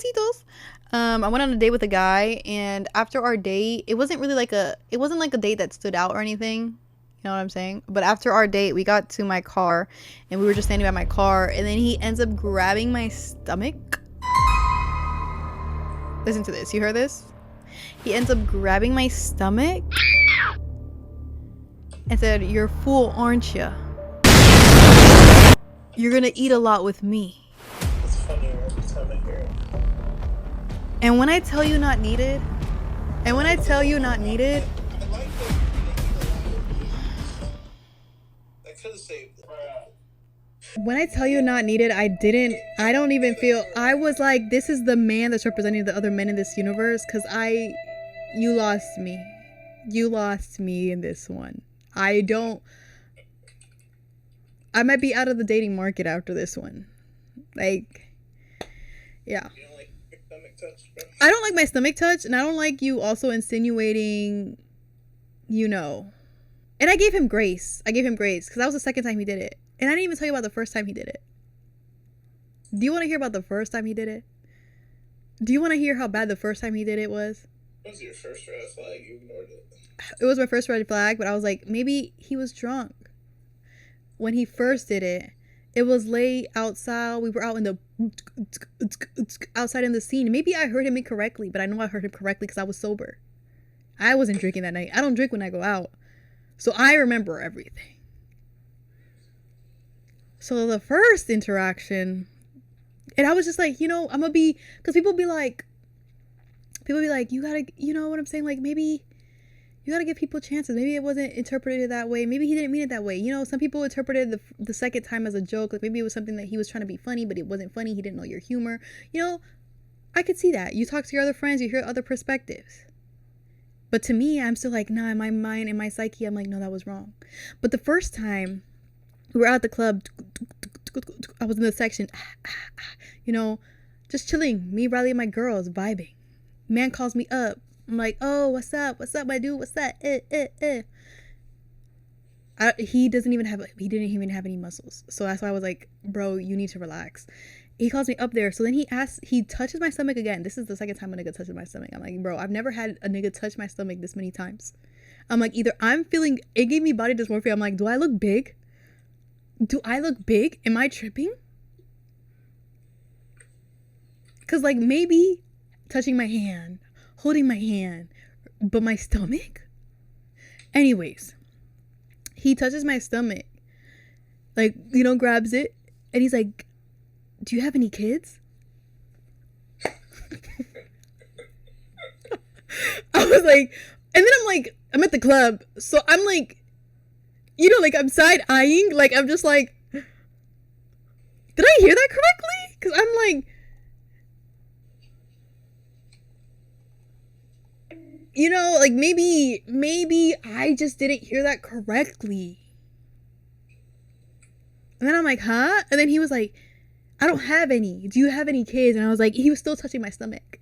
besitos. I went on a date with a guy, and after our date, it wasn't like a date that stood out or anything. You know what I'm saying? But after our date, we got to my car, and we were just standing by my car, and then he ends up grabbing my stomach. Listen to this. You heard this? He ends up grabbing my stomach and said, "You're full, aren't you? You're gonna eat a lot with me." It's funny every time I hear it. And when I tell you not needed, I like that you eat a lot with me. I could have saved it. when I tell you not needed, I don't even feel, I was like, this is the man that's representing the other men in this universe, because you lost me. You lost me in this one. I might be out of the dating market after this one. Like, yeah. You don't like your stomach touch, bro? I don't like my stomach touch, and I don't like you also insinuating, you know. And I gave him grace. Because that was the second time he did it. And I didn't even tell you about the first time he did it. Do you want to hear about the first time he did it? Do you want to hear how bad the first time he did it was? What was your first red flag? You ignored it. It was my first red flag, but I was like, maybe he was drunk. When he first did it, it was late outside. We were out in the outside in the scene. Maybe I heard him incorrectly, but I know I heard him correctly because I was sober. I wasn't drinking that night. I don't drink when I go out. So I remember everything. So the first interaction, and I was just like, you know, I'm gonna be, because people be like, you gotta, you know what I'm saying? Like, maybe you gotta give people chances. Maybe it wasn't interpreted that way. Maybe he didn't mean it that way. You know, some people interpreted the second time as a joke. Like, maybe it was something that he was trying to be funny, but it wasn't funny. He didn't know your humor. You know, I could see that. You talk to your other friends, you hear other perspectives. But to me, I'm still like, nah, in my mind, in my psyche, I'm like, no, that was wrong. But the first time we were at the club, I was in the section, you know, just chilling. Me, Riley, and my girls vibing. Man calls me up. I'm like, oh, what's up? What's up, my dude? What's that? He didn't even have any muscles. So that's why I was like, bro, you need to relax. He calls me up there. So then he touches my stomach again. This is the second time a nigga touches my stomach. I'm like, bro, I've never had a nigga touch my stomach this many times. I'm like, either it gave me body dysmorphia. I'm like, do I look big? Am I tripping? Because, like, maybe touching my hand, holding my hand, but my stomach? Anyways, he touches my stomach, like, you know, grabs it, and he's like, do you have any kids? I was like, and then I'm like, I'm at the club, so I'm like, you know, like, I'm side-eyeing, like, I'm just like, did I hear that correctly? Because I'm like, you know, like, maybe I just didn't hear that correctly. And then I'm like, huh? And then he was like, I don't have any. Do you have any kids? And I was like, he was still touching my stomach.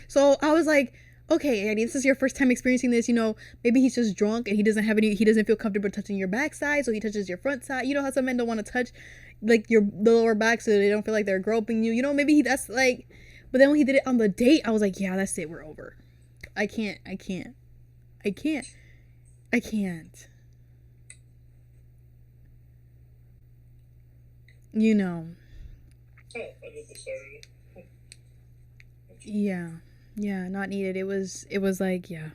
So I was like, okay, Annie, this is your first time experiencing this. You know, maybe he's just drunk and he doesn't feel comfortable touching your backside, so he touches your front side. You know how some men don't want to touch, like, the lower back so they don't feel like they're groping you. You know, maybe that's like, but then when he did it on the date, I was like, yeah, that's it. We're over. I can't. You know. Oh, I did this already. Yeah, not needed. It was like, yeah.